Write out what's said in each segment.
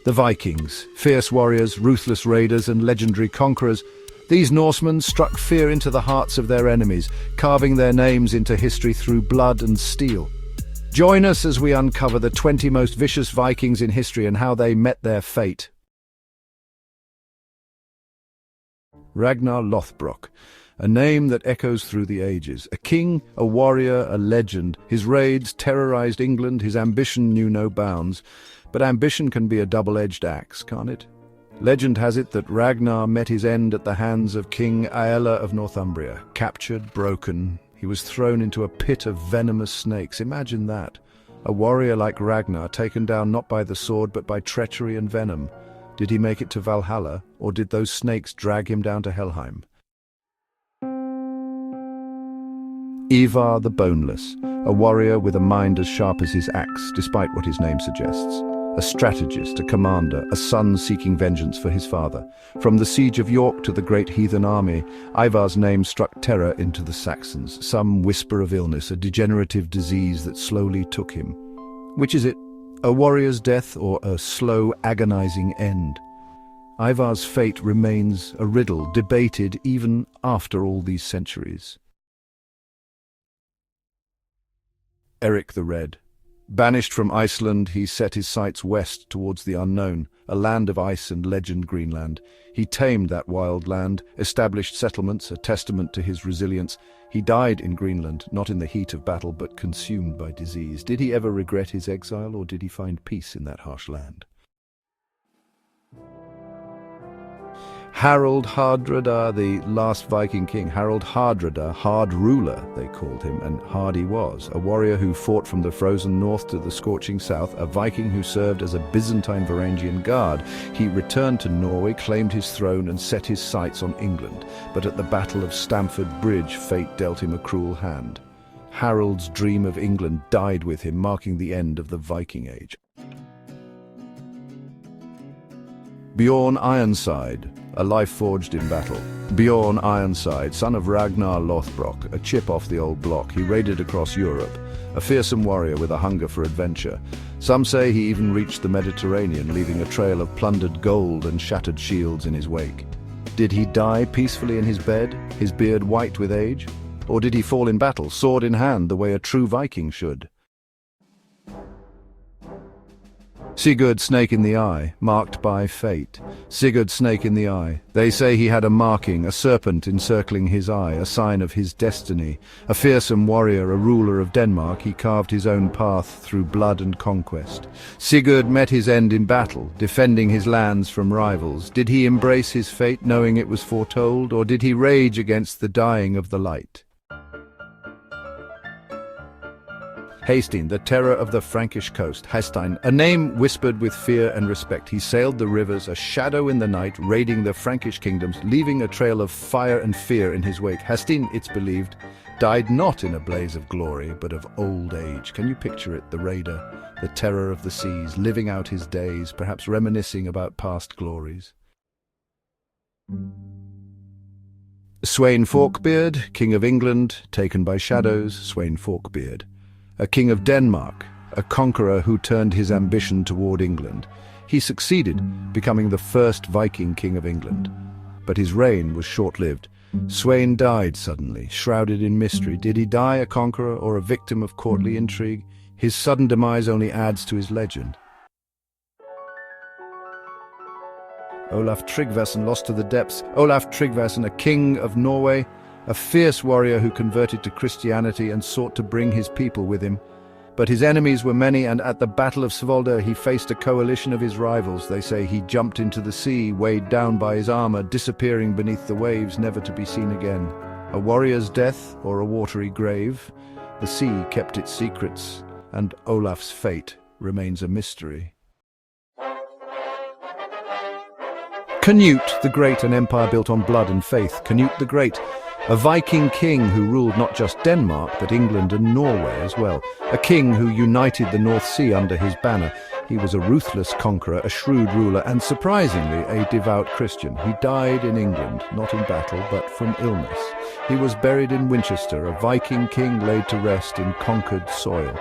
The Vikings, fierce warriors, ruthless raiders, and legendary conquerors, these Norsemen struck fear into the hearts of their enemies, carving their names into history through blood and steel. Join us as we uncover the 20 most vicious Vikings in history and how they met their fate. Ragnar Lothbrok, a name that echoes through the ages. A king, a warrior, a legend. His raids terrorized England, his ambition knew no bounds. But ambition can be a double-edged axe, can't it? Legend has it that Ragnar met his end at the hands of King Aella of Northumbria. Captured, broken, he was thrown into a pit of venomous snakes. Imagine that. A warrior like Ragnar taken down not by the sword but by treachery and venom. Did he make it to Valhalla, or did those snakes drag him down to Helheim? Ivar the Boneless, a warrior with a mind as sharp as his axe, despite what his name suggests. A strategist, a commander, a son seeking vengeance for his father. From the siege of York to the great heathen army, Ivar's name struck terror into the Saxons. Some whisper of illness, a degenerative disease that slowly took him. Which is it? A warrior's death or a slow, agonizing end? Ivar's fate remains a riddle, debated even after all these centuries. Eric the Red. Banished from Iceland, he set his sights west towards the unknown, a land of ice and legend Greenland. He tamed that wild land, established settlements, a testament to his resilience. He died in Greenland, not in the heat of battle, but consumed by disease. Did he ever regret his exile, or did he find peace in that harsh land? Harald Hardrada, the last Viking king. Harald Hardrada, hard ruler, they called him, and hard he was. A warrior who fought from the frozen north to the scorching south, a Viking who served as a Byzantine Varangian guard. He returned to Norway, claimed his throne, and set his sights on England. But at the Battle of Stamford Bridge, fate dealt him a cruel hand. Harold's dream of England died with him, marking the end of the Viking Age. Bjorn Ironside, a life forged in battle. Bjorn Ironside, son of Ragnar Lothbrok, a chip off the old block, he raided across Europe, a fearsome warrior with a hunger for adventure. Some say he even reached the Mediterranean, leaving a trail of plundered gold and shattered shields in his wake. Did he die peacefully in his bed, his beard white with age? Or did he fall in battle, sword in hand, the way a true Viking should? Sigurd Snake in the Eye, marked by fate. Sigurd Snake in the Eye. They say he had a marking, a serpent encircling his eye, a sign of his destiny. A fearsome warrior, a ruler of Denmark, he carved his own path through blood and conquest. Sigurd met his end in battle, defending his lands from rivals. Did he embrace his fate, knowing it was foretold, or did he rage against the dying of the light? Hastin, the terror of the Frankish coast. Hastin, a name whispered with fear and respect. He sailed the rivers, a shadow in the night, raiding the Frankish kingdoms, leaving a trail of fire and fear in his wake. Hastin, it's believed, died not in a blaze of glory, but of old age. Can you picture it, the raider, the terror of the seas, living out his days, perhaps reminiscing about past glories? Sweyn Forkbeard, King of England, taken by shadows. Sweyn Forkbeard. A king of Denmark, a conqueror who turned his ambition toward England. He succeeded, becoming the first Viking king of England. But his reign was short-lived. Sweyn died suddenly, shrouded in mystery. Did he die a conqueror or a victim of courtly intrigue? His sudden demise only adds to his legend. Olaf Tryggvason, lost to the depths. Olaf Tryggvason, a king of Norway, a fierce warrior who converted to Christianity and sought to bring his people with him. But his enemies were many, and at the Battle of Svolder he faced a coalition of his rivals. They say he jumped into the sea, weighed down by his armor, disappearing beneath the waves, never to be seen again. A warrior's death or a watery grave? The sea kept its secrets, and Olaf's fate remains a mystery. Canute the Great, an empire built on blood and faith. Canute the Great, a Viking king who ruled not just Denmark, but England and Norway as well. A king who united the North Sea under his banner. He was a ruthless conqueror, a shrewd ruler, and surprisingly, a devout Christian. He died in England, not in battle, but from illness. He was buried in Winchester, a Viking king laid to rest in conquered soil.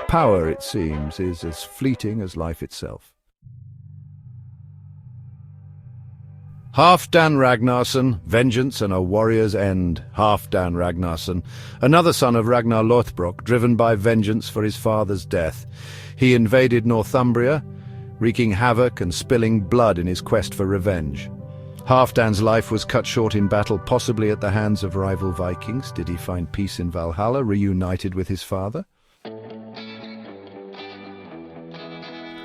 Power, it seems, is as fleeting as life itself. Halfdan Ragnarsson, vengeance and a warrior's end. Halfdan Ragnarsson, another son of Ragnar Lothbrok, driven by vengeance for his father's death. He invaded Northumbria, wreaking havoc and spilling blood in his quest for revenge. Halfdan's life was cut short in battle, possibly at the hands of rival Vikings. Did he find peace in Valhalla, reunited with his father?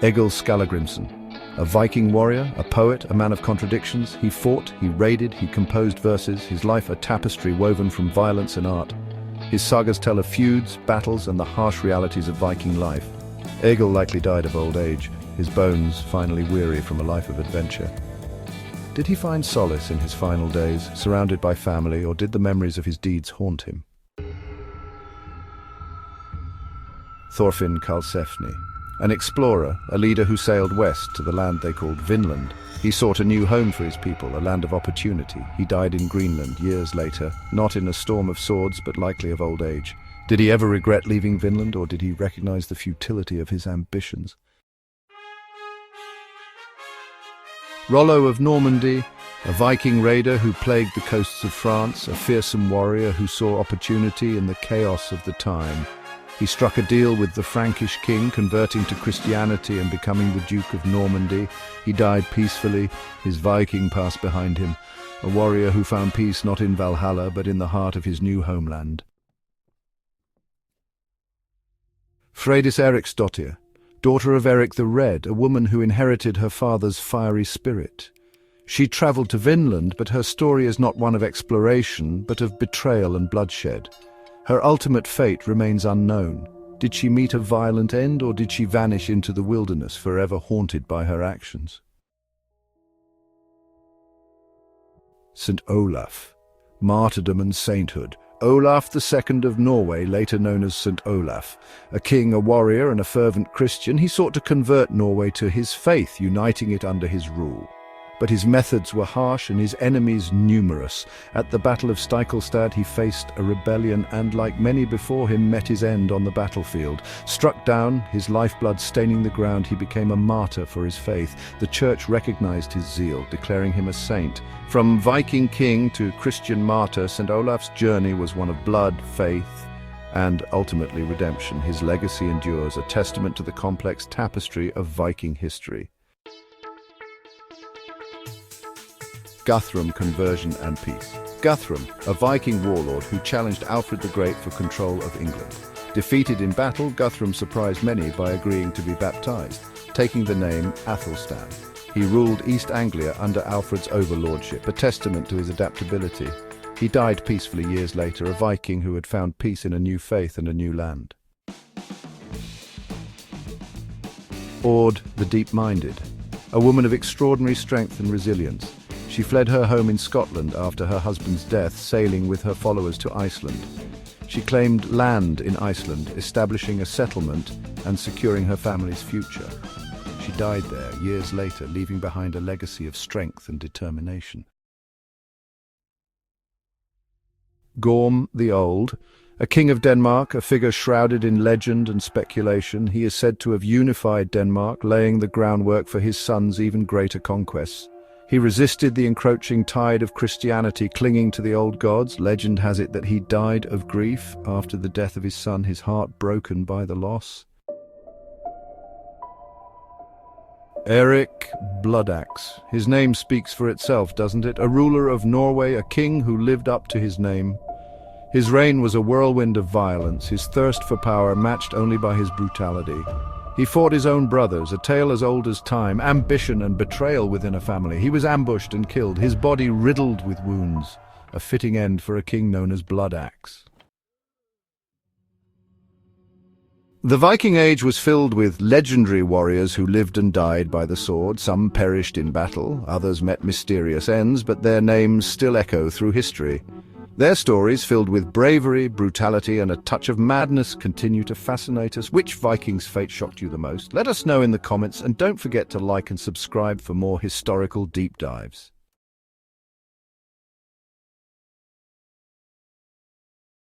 Egil Skallagrimsson, a Viking warrior, a poet, a man of contradictions. He fought, he raided, he composed verses, his life a tapestry woven from violence and art. His sagas tell of feuds, battles, and the harsh realities of Viking life. Egil likely died of old age, his bones finally weary from a life of adventure. Did he find solace in his final days, surrounded by family, or did the memories of his deeds haunt him? Thorfinn Karlsefni, an explorer, a leader who sailed west to the land they called Vinland. He sought a new home for his people, a land of opportunity. He died in Greenland years later, not in a storm of swords, but likely of old age. Did he ever regret leaving Vinland, or did he recognize the futility of his ambitions? Rollo of Normandy, a Viking raider who plagued the coasts of France, a fearsome warrior who saw opportunity in the chaos of the time. He struck a deal with the Frankish king, converting to Christianity and becoming the Duke of Normandy. He died peacefully, his Viking past behind him, a warrior who found peace not in Valhalla but in the heart of his new homeland. Freydis Eriksdottir, daughter of Eric the Red, a woman who inherited her father's fiery spirit. She travelled to Vinland, but her story is not one of exploration, but of betrayal and bloodshed. Her ultimate fate remains unknown. Did she meet a violent end, or did she vanish into the wilderness, forever haunted by her actions? St. Olaf, Martyrdom and Sainthood. Olaf II of Norway, later known as St. Olaf. A king, a warrior, and a fervent Christian, he sought to convert Norway to his faith, uniting it under his rule. But his methods were harsh and his enemies numerous. At the Battle of Stiklestad he faced a rebellion and, like many before him, met his end on the battlefield. Struck down, his lifeblood staining the ground, he became a martyr for his faith. The church recognized his zeal, declaring him a saint. From Viking king to Christian martyr, St. Olaf's journey was one of blood, faith, and ultimately redemption. His legacy endures, a testament to the complex tapestry of Viking history. Guthrum, conversion and peace. Guthrum, a Viking warlord who challenged Alfred the Great for control of England. Defeated in battle, Guthrum surprised many by agreeing to be baptized, taking the name Athelstan. He ruled East Anglia under Alfred's overlordship, a testament to his adaptability. He died peacefully years later, a Viking who had found peace in a new faith and a new land. Aud the Deep-Minded, a woman of extraordinary strength and resilience. She fled her home in Scotland after her husband's death, sailing with her followers to Iceland. She claimed land in Iceland, establishing a settlement and securing her family's future. She died there years later, leaving behind a legacy of strength and determination. Gorm the Old, a king of Denmark, a figure shrouded in legend and speculation. He is said to have unified Denmark, laying the groundwork for his son's even greater conquests. He resisted the encroaching tide of Christianity, clinging to the old gods. Legend has it that he died of grief after the death of his son, his heart broken by the loss. Eric Bloodaxe. His name speaks for itself, doesn't it? A ruler of Norway, a king who lived up to his name. His reign was a whirlwind of violence, his thirst for power matched only by his brutality. He fought his own brothers, a tale as old as time, ambition and betrayal within a family. He was ambushed and killed, his body riddled with wounds. A fitting end for a king known as Bloodaxe. The Viking Age was filled with legendary warriors who lived and died by the sword. Some perished in battle, others met mysterious ends, but their names still echo through history. Their stories, filled with bravery, brutality, and a touch of madness, continue to fascinate us. Which Viking's fate shocked you the most? Let us know in the comments, and don't forget to like and subscribe for more historical deep dives.